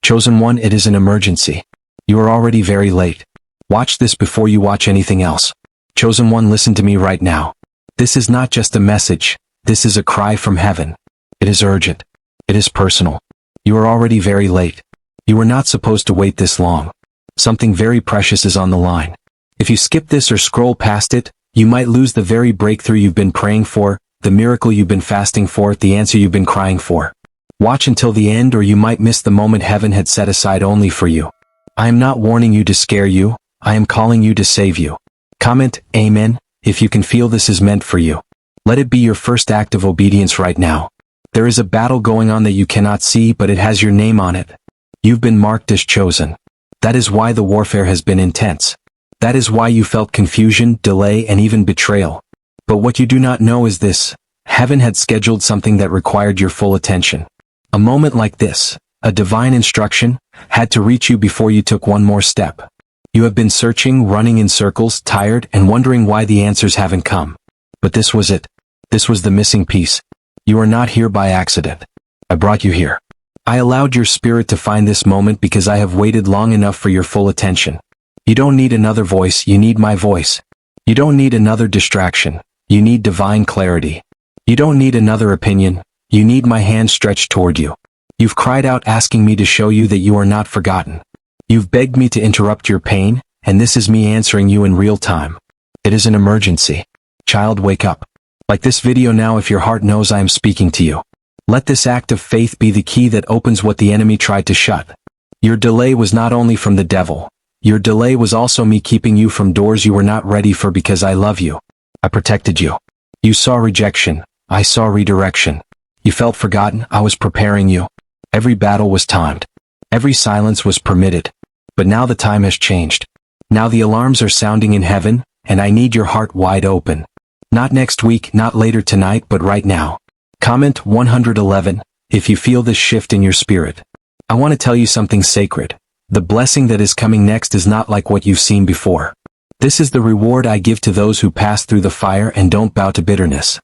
Chosen one, it is an emergency. You are already very late. Watch this before you watch anything else. Chosen one, listen to me right now. This is not just a message. This is a cry from heaven. It is urgent. It is personal. You are already very late. You were not supposed to wait this long. Something very precious is on the line. If you skip this or scroll past it, you might lose the very breakthrough you've been praying for, the miracle you've been fasting for, the answer you've been crying for. Watch until the end or you might miss the moment heaven had set aside only for you. I am not warning you to scare you, I am calling you to save you. Comment, Amen, if you can feel this is meant for you. Let it be your first act of obedience right now. There is a battle going on that you cannot see, but it has your name on it. You've been marked as chosen. That is why the warfare has been intense. That is why you felt confusion, delay, and even betrayal. But what you do not know is this: heaven had scheduled something that required your full attention. A moment like this, a divine instruction, had to reach you before you took one more step. You have been searching, running in circles, tired, and wondering why the answers haven't come. But this was it. This was the missing piece. You are not here by accident. I brought you here. I allowed your spirit to find this moment because I have waited long enough for your full attention. You don't need another voice, you need my voice. You don't need another distraction, you need divine clarity. You don't need another opinion, you need my hand stretched toward you. You've cried out asking me to show you that you are not forgotten. You've begged me to interrupt your pain, and this is me answering you in real time. It is an emergency. Child, wake up. Like this video now if your heart knows I am speaking to you. Let this act of faith be the key that opens what the enemy tried to shut. Your delay was not only from the devil. Your delay was also me keeping you from doors you were not ready for because I love you. I protected you. You saw rejection. I saw redirection. You felt forgotten. I was preparing you. Every battle was timed. Every silence was permitted. But now the time has changed. Now the alarms are sounding in heaven, and I need your heart wide open. Not next week, not later tonight, but right now. Comment 111 if you feel this shift in your spirit. I want to tell you something sacred. The blessing that is coming next is not like what you've seen before. This is the reward I give to those who pass through the fire and don't bow to bitterness.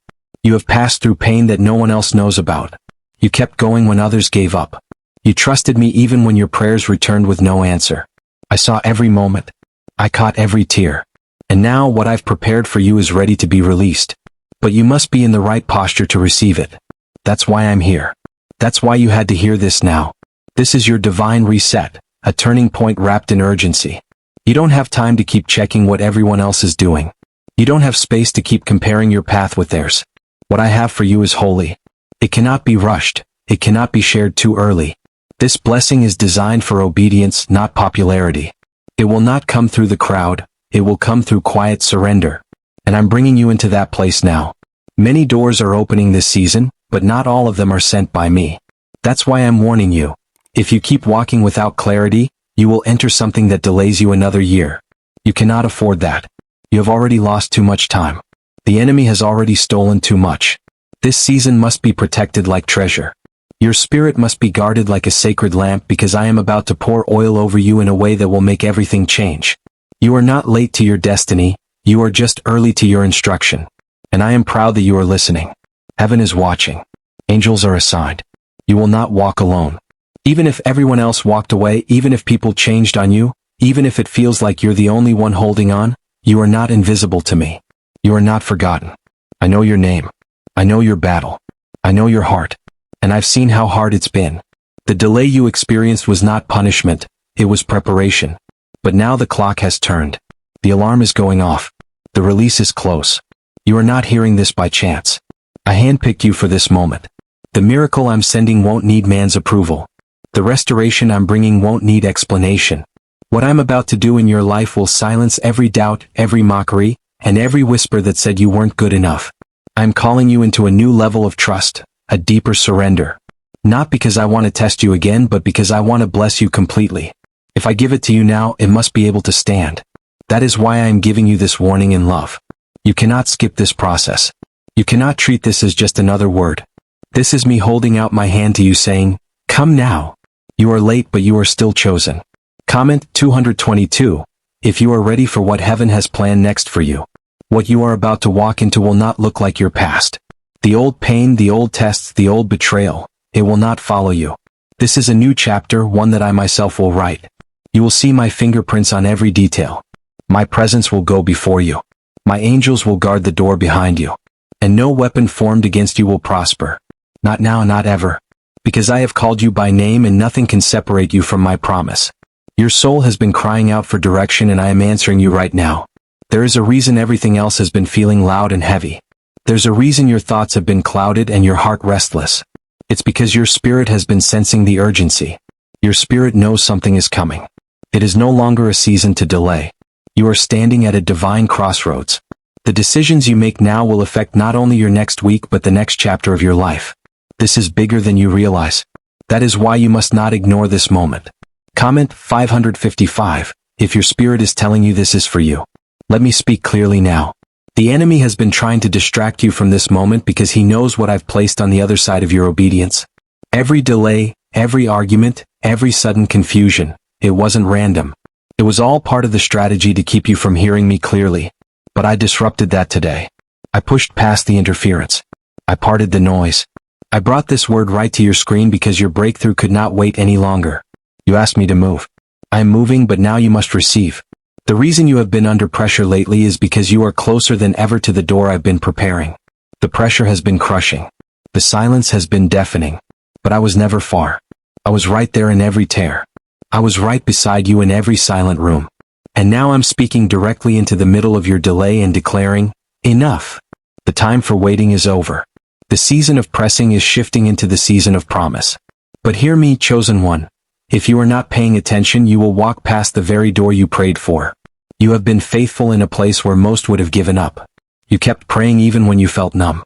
You have passed through pain that no one else knows about. You kept going when others gave up. You trusted me even when your prayers returned with no answer. I saw every moment. I caught every tear. And now what I've prepared for you is ready to be released. But you must be in the right posture to receive it. That's why I'm here. That's why you had to hear this now. This is your divine reset, a turning point wrapped in urgency. You don't have time to keep checking what everyone else is doing. You don't have space to keep comparing your path with theirs. What I have for you is holy. It cannot be rushed. It cannot be shared too early. This blessing is designed for obedience, not popularity. It will not come through the crowd. It will come through quiet surrender. And I'm bringing you into that place now. Many doors are opening this season, but not all of them are sent by me. That's why I'm warning you. If you keep walking without clarity, you will enter something that delays you another year. You cannot afford that. You have already lost too much time. The enemy has already stolen too much. This season must be protected like treasure. Your spirit must be guarded like a sacred lamp because I am about to pour oil over you in a way that will make everything change. You are not late to your destiny, you are just early to your instruction. And I am proud that you are listening. Heaven is watching. Angels are assigned. You will not walk alone. Even if everyone else walked away, even if people changed on you, even if it feels like you're the only one holding on, you are not invisible to me. You are not forgotten. I know your name. I know your battle. I know your heart. And I've seen how hard it's been. The delay you experienced was not punishment, it was preparation. But now the clock has turned. The alarm is going off. The release is close. You are not hearing this by chance. I handpicked you for this moment. The miracle I'm sending won't need man's approval. The restoration I'm bringing won't need explanation. What I'm about to do in your life will silence every doubt, every mockery, and every whisper that said you weren't good enough. I'm calling you into a new level of trust, a deeper surrender. Not because I want to test you again, but because I want to bless you completely. If I give it to you now, it must be able to stand. That is why I am giving you this warning in love. You cannot skip this process. You cannot treat this as just another word. This is me holding out my hand to you saying, come now. You are late, but you are still chosen. Comment 222 if you are ready for what heaven has planned next for you. What you are about to walk into will not look like your past. The old pain, the old tests, the old betrayal, it will not follow you. This is a new chapter, one that I myself will write. You will see my fingerprints on every detail. My presence will go before you. My angels will guard the door behind you. And no weapon formed against you will prosper. Not now, not ever. Because I have called you by name and nothing can separate you from my promise. Your soul has been crying out for direction and I am answering you right now. There is a reason everything else has been feeling loud and heavy. There's a reason your thoughts have been clouded and your heart restless. It's because your spirit has been sensing the urgency. Your spirit knows something is coming. It is no longer a season to delay. You are standing at a divine crossroads. The decisions you make now will affect not only your next week but the next chapter of your life. This is bigger than you realize. That is why you must not ignore this moment. Comment 555 if your spirit is telling you this is for you. Let me speak clearly now. The enemy has been trying to distract you from this moment because he knows what I've placed on the other side of your obedience. Every delay, every argument, every sudden confusion, it wasn't random. It was all part of the strategy to keep you from hearing me clearly. But I disrupted that today. I pushed past the interference. I parted the noise. I brought this word right to your screen because your breakthrough could not wait any longer. You asked me to move. I am moving, but now you must receive. The reason you have been under pressure lately is because you are closer than ever to the door I've been preparing. The pressure has been crushing. The silence has been deafening. But I was never far. I was right there in every tear. I was right beside you in every silent room. And now I'm speaking directly into the middle of your delay and declaring, enough. The time for waiting is over. The season of pressing is shifting into the season of promise. But hear me, chosen one. If you are not paying attention, you will walk past the very door you prayed for. You have been faithful in a place where most would have given up. You kept praying even when you felt numb.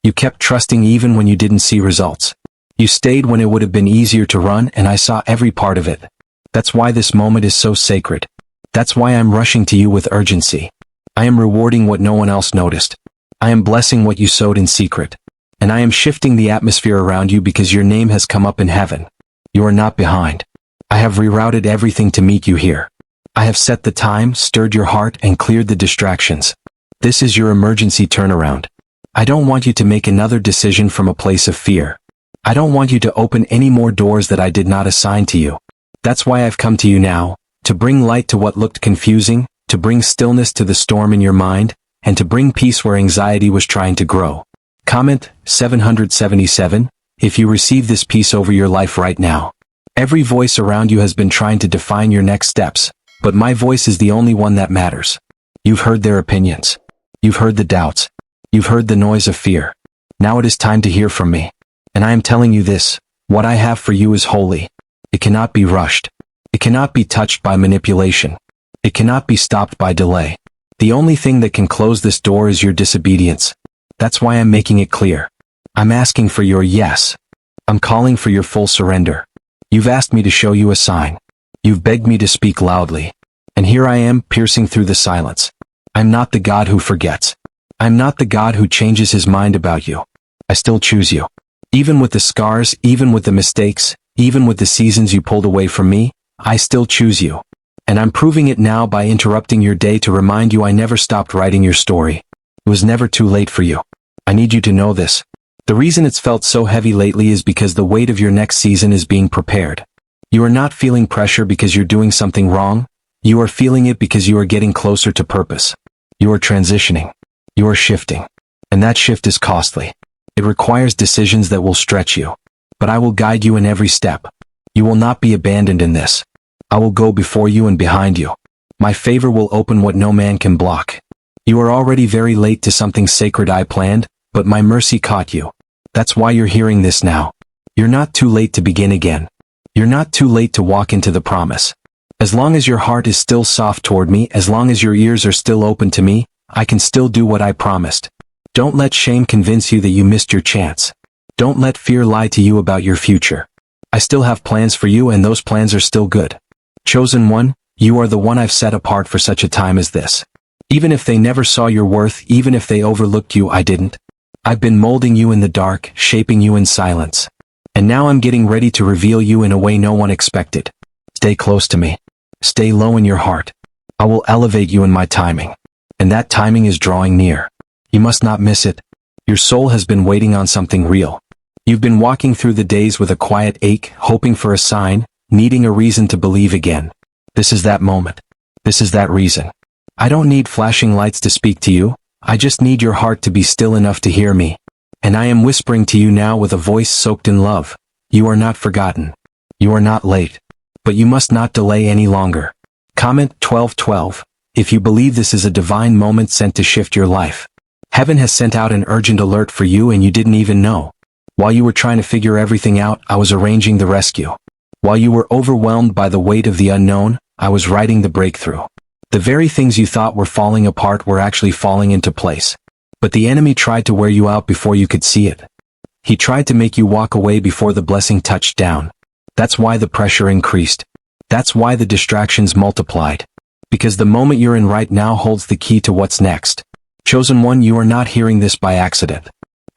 You kept trusting even when you didn't see results. You stayed when it would have been easier to run, and I saw every part of it. That's why this moment is so sacred. That's why I'm rushing to you with urgency. I am rewarding what no one else noticed. I am blessing what you sowed in secret. And I am shifting the atmosphere around you because your name has come up in heaven. You are not behind. I have rerouted everything to meet you here. I have set the time, stirred your heart, and cleared the distractions. This is your emergency turnaround. I don't want you to make another decision from a place of fear. I don't want you to open any more doors that I did not assign to you. That's why I've come to you now, to bring light to what looked confusing, to bring stillness to the storm in your mind, and to bring peace where anxiety was trying to grow. Comment 777 if you receive this peace over your life right now. Every voice around you has been trying to define your next steps, but my voice is the only one that matters. You've heard their opinions. You've heard the doubts. You've heard the noise of fear. Now it is time to hear from me. And I am telling you this, what I have for you is holy. It cannot be rushed. It cannot be touched by manipulation. It cannot be stopped by delay. The only thing that can close this door is your disobedience. That's why I'm making it clear. I'm asking for your yes. I'm calling for your full surrender. You've asked me to show you a sign. You've begged me to speak loudly. And here I am, piercing through the silence. I'm not the God who forgets. I'm not the God who changes his mind about you. I still choose you. Even with the scars, even with the mistakes, even with the seasons you pulled away from me, I still choose you. And I'm proving it now by interrupting your day to remind you I never stopped writing your story. It was never too late for you. I need you to know this. The reason it's felt so heavy lately is because the weight of your next season is being prepared. You are not feeling pressure because you're doing something wrong. You are feeling it because you are getting closer to purpose. You are transitioning. You are shifting. And that shift is costly. It requires decisions that will stretch you. But I will guide you in every step. You will not be abandoned in this. I will go before you and behind you. My favor will open what no man can block. You are already very late to something sacred I planned, but my mercy caught you. That's why you're hearing this now. You're not too late to begin again. You're not too late to walk into the promise. As long as your heart is still soft toward me, as long as your ears are still open to me, I can still do what I promised. Don't let shame convince you that you missed your chance. Don't let fear lie to you about your future. I still have plans for you, and those plans are still good. Chosen one, you are the one I've set apart for such a time as this. Even if they never saw your worth, even if they overlooked you, I didn't. I've been molding you in the dark, shaping you in silence. And now I'm getting ready to reveal you in a way no one expected. Stay close to me. Stay low in your heart. I will elevate you in my timing. And that timing is drawing near. You must not miss it. Your soul has been waiting on something real. You've been walking through the days with a quiet ache, hoping for a sign, needing a reason to believe again. This is that moment. This is that reason. I don't need flashing lights to speak to you. I just need your heart to be still enough to hear me. And I am whispering to you now with a voice soaked in love. You are not forgotten. You are not late. But you must not delay any longer. Comment 1212 if you believe this is a divine moment sent to shift your life. Heaven has sent out an urgent alert for you and you didn't even know. While you were trying to figure everything out, I was arranging the rescue. While you were overwhelmed by the weight of the unknown, I was writing the breakthrough. The very things you thought were falling apart were actually falling into place. But the enemy tried to wear you out before you could see it. He tried to make you walk away before the blessing touched down. That's why the pressure increased. That's why the distractions multiplied. Because the moment you're in right now holds the key to what's next. Chosen one, you are not hearing this by accident.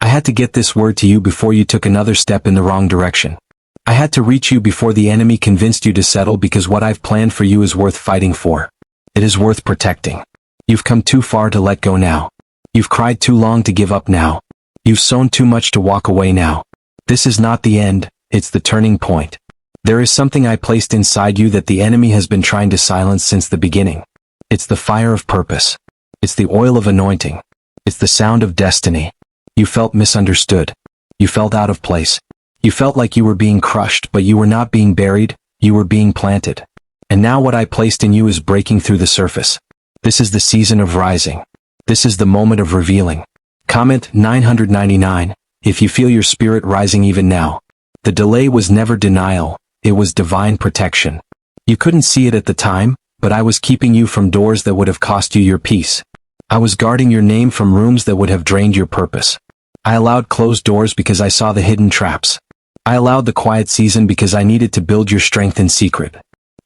I had to get this word to you before you took another step in the wrong direction. I had to reach you before the enemy convinced you to settle, because what I've planned for you is worth fighting for. It is worth protecting. You've come too far to let go now. You've cried too long to give up now. You've sown too much to walk away now. This is not the end, it's the turning point. There is something I placed inside you that the enemy has been trying to silence since the beginning. It's the fire of purpose. It's the oil of anointing. It's the sound of destiny. You felt misunderstood. You felt out of place. You felt like you were being crushed, but you were not being buried, you were being planted. And now what I placed in you is breaking through the surface. This is the season of rising. This is the moment of revealing. Comment 999 if you feel your spirit rising even now. The delay was never denial, it was divine protection. You couldn't see it at the time, but I was keeping you from doors that would have cost you your peace. I was guarding your name from rooms that would have drained your purpose. I allowed closed doors because I saw the hidden traps. I allowed the quiet season because I needed to build your strength in secret.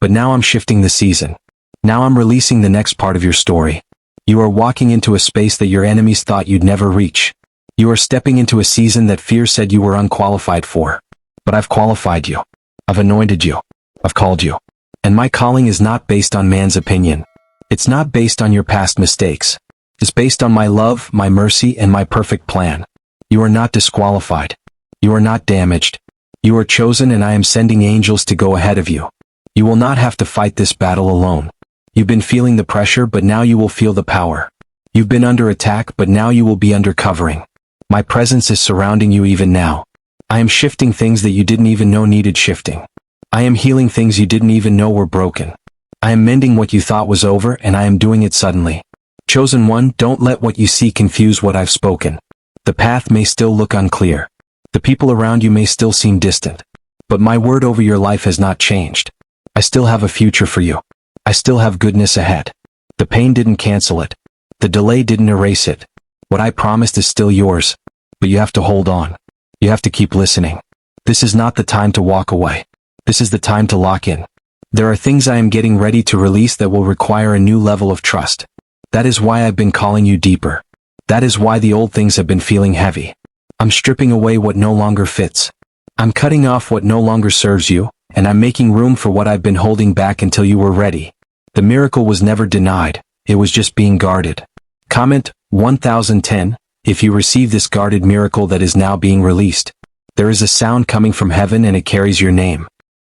But now I'm shifting the season. Now I'm releasing the next part of your story. You are walking into a space that your enemies thought you'd never reach. You are stepping into a season that fear said you were unqualified for. But I've qualified you. I've anointed you. I've called you. And my calling is not based on man's opinion. It's not based on your past mistakes. It's based on my love, my mercy, and my perfect plan. You are not disqualified. You are not damaged. You are chosen, and I am sending angels to go ahead of you. You will not have to fight this battle alone. You've been feeling the pressure, but now you will feel the power. You've been under attack, but now you will be under covering. My presence is surrounding you even now. I am shifting things that you didn't even know needed shifting. I am healing things you didn't even know were broken. I am mending what you thought was over, and I am doing it suddenly. Chosen one, don't let what you see confuse what I've spoken. The path may still look unclear. The people around you may still seem distant. But my word over your life has not changed. I still have a future for you. I still have goodness ahead. The pain didn't cancel it. The delay didn't erase it. What I promised is still yours. But you have to hold on. You have to keep listening. This is not the time to walk away. This is the time to lock in. There are things I am getting ready to release that will require a new level of trust. That is why I've been calling you deeper. That is why the old things have been feeling heavy. I'm stripping away what no longer fits. I'm cutting off what no longer serves you, and I'm making room for what I've been holding back until you were ready. The miracle was never denied, it was just being guarded. Comment 1010 if you receive this guarded miracle that is now being released. There is a sound coming from heaven and it carries your name.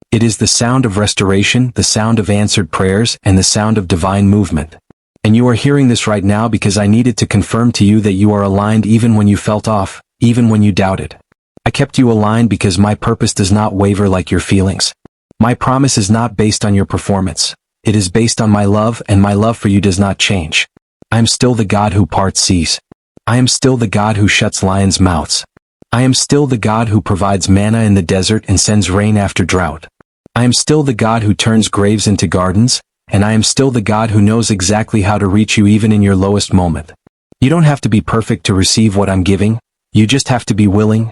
It is the sound of restoration, the sound of answered prayers, and the sound of divine movement. And you are hearing this right now because I needed to confirm to you that you are aligned even when you felt off, even when you doubted. I kept you aligned because my purpose does not waver like your feelings. My promise is not based on your performance. It is based on my love, and my love for you does not change. I am still the God who parts seas. I am still the God who shuts lions' mouths. I am still the God who provides manna in the desert and sends rain after drought. I am still the God who turns graves into gardens, and I am still the God who knows exactly how to reach you even in your lowest moment. You don't have to be perfect to receive what I'm giving. You just have to be willing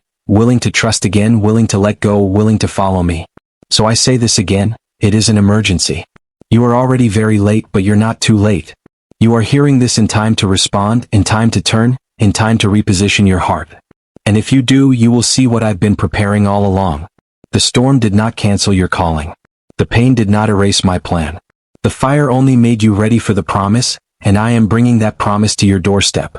to trust again, willing to let go, willing to follow me. So I say this again, it is an emergency. You are already very late, but you're not too late. You are hearing this in time to respond, in time to turn, in time to reposition your heart. And if you do, you will see what I've been preparing all along. The storm did not cancel your calling. The pain did not erase my plan. The fire only made you ready for the promise, and I am bringing that promise to your doorstep.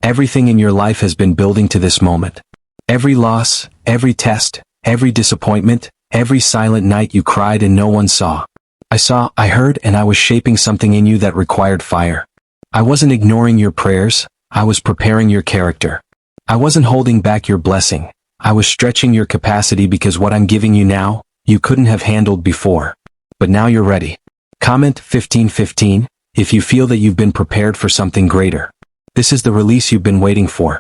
Everything in your life has been building to this moment. Every loss, every test, every disappointment, every silent night you cried and no one saw. I heard, and I was shaping something in you that required fire. I wasn't ignoring your prayers, I was preparing your character. I wasn't holding back your blessing, I was stretching your capacity because what I'm giving you now, you couldn't have handled before. But now you're ready. Comment 1515, if you feel that you've been prepared for something greater. This is the release you've been waiting for.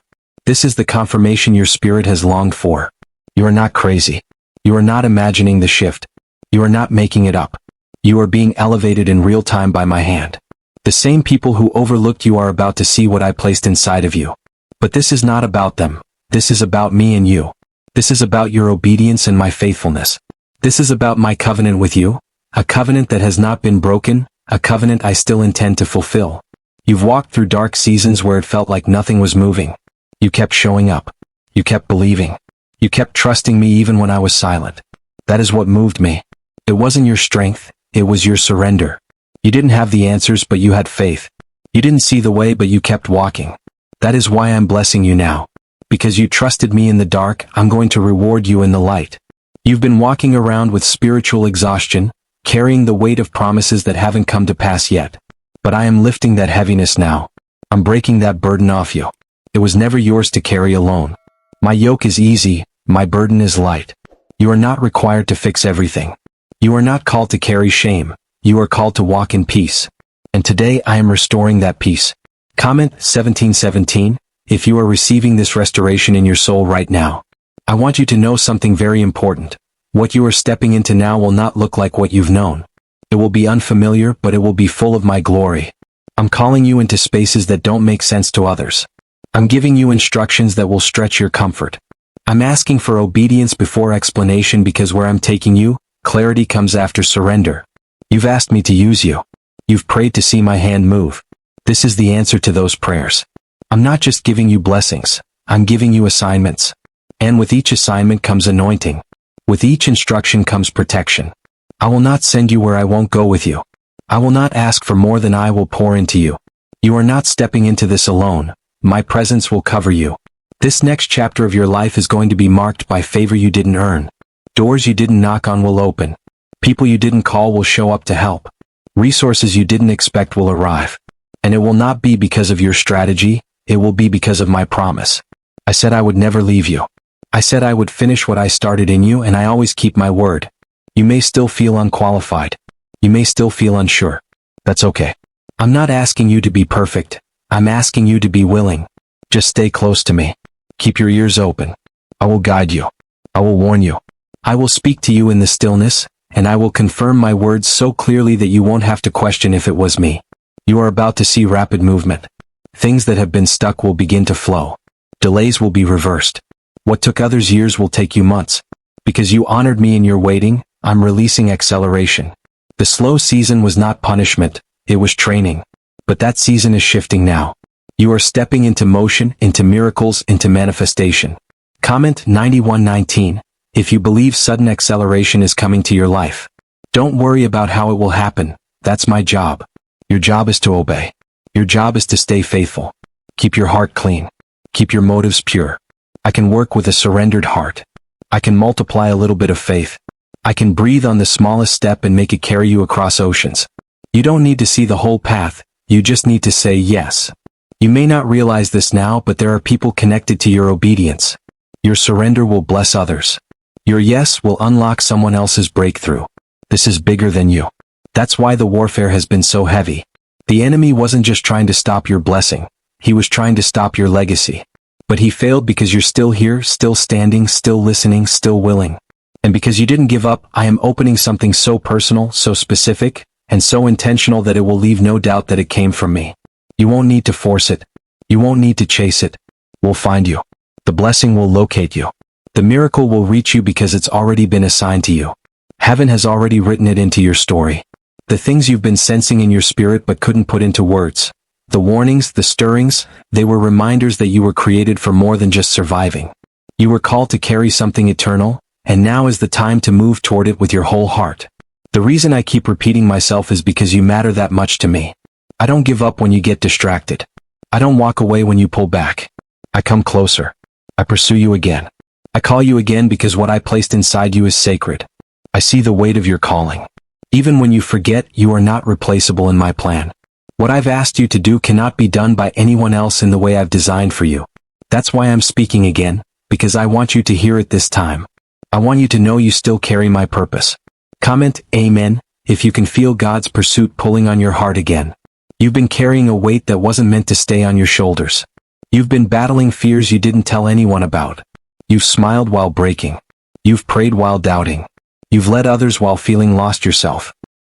This is the confirmation your spirit has longed for. You are not crazy. You are not imagining the shift. You are not making it up. You are being elevated in real time by my hand. The same people who overlooked you are about to see what I placed inside of you. But this is not about them. This is about me and you. This is about your obedience and my faithfulness. This is about my covenant with you, a covenant that has not been broken, a covenant I still intend to fulfill. You've walked through dark seasons where it felt like nothing was moving. You kept showing up. You kept believing. You kept trusting me even when I was silent. That is what moved me. It wasn't your strength, it was your surrender. You didn't have the answers, but you had faith. You didn't see the way, but you kept walking. That is why I'm blessing you now. Because you trusted me in the dark, I'm going to reward you in the light. You've been walking around with spiritual exhaustion, carrying the weight of promises that haven't come to pass yet. But I am lifting that heaviness now. I'm breaking that burden off you. It was never yours to carry alone. My yoke is easy, my burden is light. You are not required to fix everything. You are not called to carry shame. You are called to walk in peace. And today I am restoring that peace. Comment 1717, if you are receiving this restoration in your soul right now. I want you to know something very important. What you are stepping into now will not look like what you've known. It will be unfamiliar, but it will be full of my glory. I'm calling you into spaces that don't make sense to others. I'm giving you instructions that will stretch your comfort. I'm asking for obedience before explanation because where I'm taking you, clarity comes after surrender. You've asked me to use you. You've prayed to see my hand move. This is the answer to those prayers. I'm not just giving you blessings, I'm giving you assignments. And with each assignment comes anointing. With each instruction comes protection. I will not send you where I won't go with you. I will not ask for more than I will pour into you. You are not stepping into this alone. My presence will cover you. This next chapter of your life is going to be marked by favor you didn't earn. Doors you didn't knock on will open. People you didn't call will show up to help. Resources you didn't expect will arrive. And it will not be because of your strategy, it will be because of my promise. I said I would never leave you. I said I would finish what I started in you, and I always keep my word. You may still feel unqualified. You may still feel unsure. That's okay. I'm not asking you to be perfect. I'm asking you to be willing. Just stay close to me. Keep your ears open. I will guide you. I will warn you. I will speak to you in the stillness, and I will confirm my words so clearly that you won't have to question if it was me. You are about to see rapid movement. Things that have been stuck will begin to flow. Delays will be reversed. What took others years will take you months. Because you honored me in your waiting, I'm releasing acceleration. The slow season was not punishment, it was training. But that season is shifting now. You are stepping into motion, into miracles, into manifestation. Comment 9119, if you believe sudden acceleration is coming to your life. Don't worry about how it will happen, that's my job. Your job is to obey. Your job is to stay faithful. Keep your heart clean. Keep your motives pure. I can work with a surrendered heart. I can multiply a little bit of faith. I can breathe on the smallest step and make it carry you across oceans. You don't need to see the whole path, you just need to say yes. You may not realize this now, but there are people connected to your obedience. Your surrender will bless others. Your yes will unlock someone else's breakthrough. This is bigger than you. That's why the warfare has been so heavy. The enemy wasn't just trying to stop your blessing. He was trying to stop your legacy. But he failed because you're still here, still standing, still listening, still willing. And because you didn't give up, I am opening something so personal, so specific, and so intentional that it will leave no doubt that it came from me. You won't need to force it. You won't need to chase it. We'll find you. The blessing will locate you. The miracle will reach you because it's already been assigned to you. Heaven has already written it into your story. The things you've been sensing in your spirit but couldn't put into words. The warnings, the stirrings, they were reminders that you were created for more than just surviving. You were called to carry something eternal, and now is the time to move toward it with your whole heart. The reason I keep repeating myself is because you matter that much to me. I don't give up when you get distracted. I don't walk away when you pull back. I come closer. I pursue you again. I call you again because what I placed inside you is sacred. I see the weight of your calling. Even when you forget, you are not replaceable in my plan. What I've asked you to do cannot be done by anyone else in the way I've designed for you. That's why I'm speaking again, because I want you to hear it this time. I want you to know you still carry my purpose. Comment Amen if you can feel God's pursuit pulling on your heart again. You've been carrying a weight that wasn't meant to stay on your shoulders. You've been battling fears you didn't tell anyone about. You've smiled while breaking. You've prayed while doubting. You've led others while feeling lost yourself.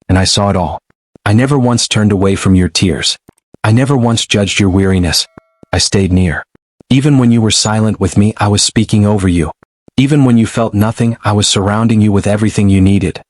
And I saw it all. I never once turned away from your tears. I never once judged your weariness. I stayed near. Even when you were silent with me, I was speaking over you. Even when you felt nothing, I was surrounding you with everything you needed.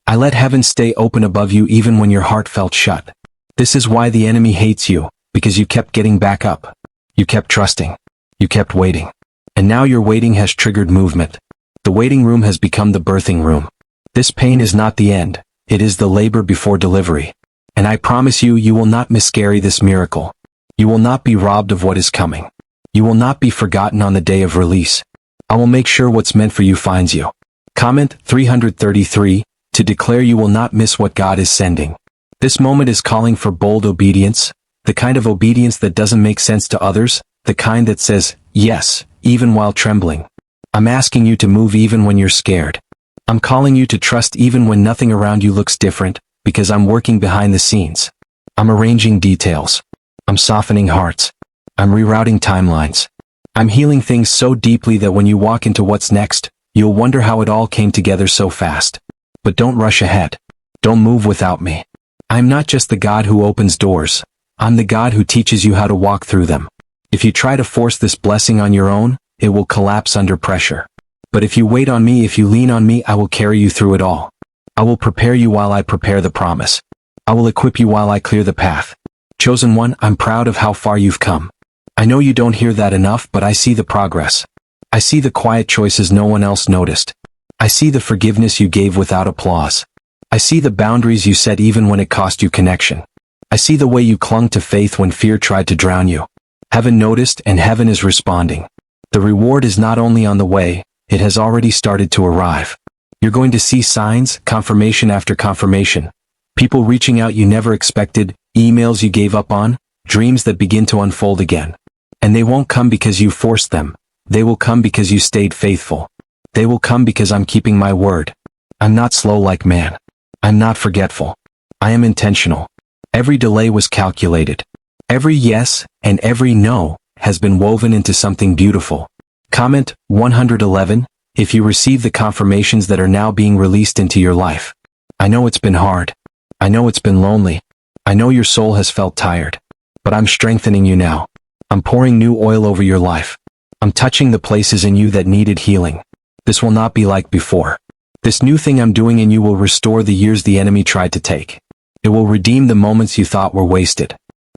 I let heaven stay open above you even when your heart felt shut. This is why the enemy hates you, because you kept getting back up. You kept trusting. You kept waiting. And now your waiting has triggered movement. The waiting room has become the birthing room. This pain is not the end. It is the labor before delivery. And I promise you, you will not miscarry this miracle. You will not be robbed of what is coming. You will not be forgotten on the day of release. I will make sure what's meant for you finds you. Comment 333 to declare you will not miss what God is sending. This moment is calling for bold obedience, the kind of obedience that doesn't make sense to others, the kind that says, yes, even while trembling. I'm asking you to move even when you're scared. I'm calling you to trust even when nothing around you looks different, because I'm working behind the scenes. I'm arranging details. I'm softening hearts. I'm rerouting timelines. I'm healing things so deeply that when you walk into what's next, you'll wonder how it all came together so fast. But don't rush ahead. Don't move without me. I'm not just the God who opens doors. I'm the God who teaches you how to walk through them. If you try to force this blessing on your own, it will collapse under pressure. But if you wait on me, if you lean on me, I will carry you through it all. I will prepare you while I prepare the promise. I will equip you while I clear the path. Chosen one, I'm proud of how far you've come. I know you don't hear that enough, but I see the progress. I see the quiet choices no one else noticed. I see the forgiveness you gave without applause. I see the boundaries you set even when it cost you connection. I see the way you clung to faith when fear tried to drown you. Heaven noticed and heaven is responding. The reward is not only on the way, it has already started to arrive. You're going to see signs, confirmation after confirmation. People reaching out you never expected, emails you gave up on, dreams that begin to unfold again. And they won't come because you forced them. They will come because you stayed faithful. They will come because I'm keeping my word. I'm not slow like man. I'm not forgetful. I am intentional. Every delay was calculated. Every yes and every no has been woven into something beautiful. Comment 111 if you receive the confirmations that are now being released into your life. I know it's been hard. I know it's been lonely. I know your soul has felt tired. But I'm strengthening you now. I'm pouring new oil over your life. I'm touching the places in you that needed healing. This will not be like before. This new thing I'm doing in you will restore the years the enemy tried to take. It will redeem the moments you thought were wasted.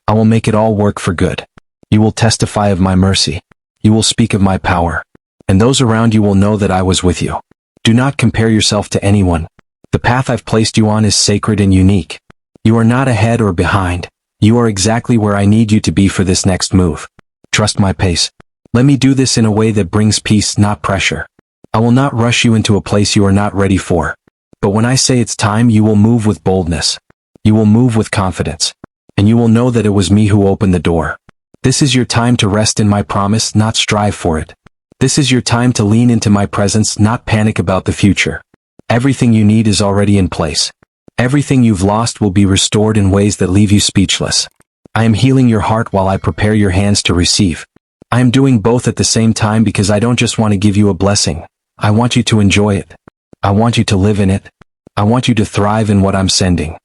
I will make it all work for good. You will testify of my mercy. You will speak of my power. And those around you will know that I was with you. Do not compare yourself to anyone. The path I've placed you on is sacred and unique. You are not ahead or behind. You are exactly where I need you to be for this next move. Trust my pace. Let me do this in a way that brings peace, not pressure. I will not rush you into a place you are not ready for. But when I say it's time, you will move with boldness. You will move with confidence. And you will know that it was me who opened the door. This is your time to rest in my promise, not strive for it. This is your time to lean into my presence, not panic about the future. Everything you need is already in place. Everything you've lost will be restored in ways that leave you speechless. I am healing your heart while I prepare your hands to receive. I am doing both at the same time because I don't just want to give you a blessing. I want you to enjoy it. I want you to live in it. I want you to thrive in what I'm sending.